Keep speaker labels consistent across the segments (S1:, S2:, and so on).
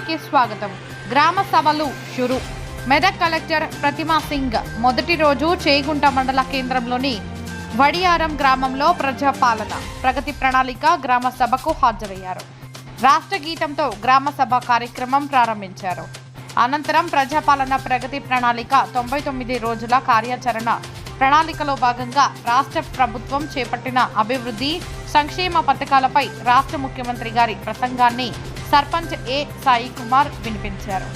S1: కార్యక్రమానికి స్వాగతం. గ్రామ సభలు షురు. మెదక్ కలెక్టర్ ప్రతిమా సింగ్ మొదటి రోజు చేగుంట మండల కేంద్రంలోని వడియారం గ్రామంలో ప్రజాపాలన ప్రగతి ప్రణాళిక గ్రామ సభకు హాజరయ్యారు. రాష్ట్ర గీతంతో గ్రామ సభ కార్యక్రమం ప్రారంభించారు. అనంతరం ప్రజాపాలన ప్రగతి ప్రణాళిక 99 రోజుల కార్యాచరణ ప్రణాళికలో భాగంగా రాష్ట్ర ప్రభుత్వం చేపట్టిన అభివృద్ధి సంక్షేమ పథకాలపై రాష్ట్ర ముఖ్యమంత్రి గారి ప్రసంగాన్ని సర్పంచ్ ఏ సాయి కుమార్ వినిపించారు.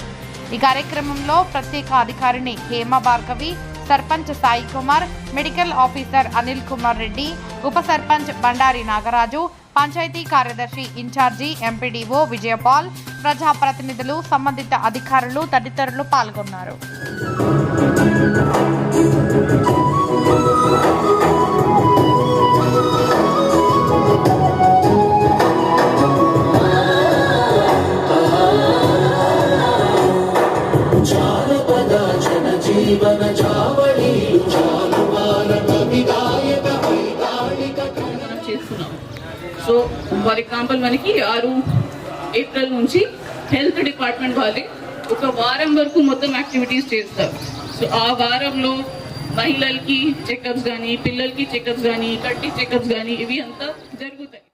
S1: ఈ కార్యక్రమంలో ప్రత్యేక అధికారిని హేమ భార్గవి, సర్పంచ్ సాయి కుమార్, మెడికల్ ఆఫీసర్ అనిల్ కుమార్ రెడ్డి, ఉప సర్పంచ్ బండారి నాగరాజు, పంచాయతీ కార్యదర్శి ఇన్ఛార్జి ఎంపీడీఓ విజయపాల్, ప్రజాప్రతినిధులు, సంబంధిత అధికారులు తదితరులు పాల్గొన్నారు.
S2: సో ఫర్ ఎగ్జాంపుల్ మనకి 6 ఏప్రిల్ నుంచి హెల్త్ డిపార్ట్మెంట్ వాళ్ళే ఒక వారం వరకు మొత్తం యాక్టివిటీస్ చేస్తారు. సో ఆ వారంలో మహిళలకి చెకప్స్ కానీ, పిల్లలకి చెకప్స్ కానీ, కంటి చెకప్స్ కానీ ఇవి అంతా జరుగుతాయి.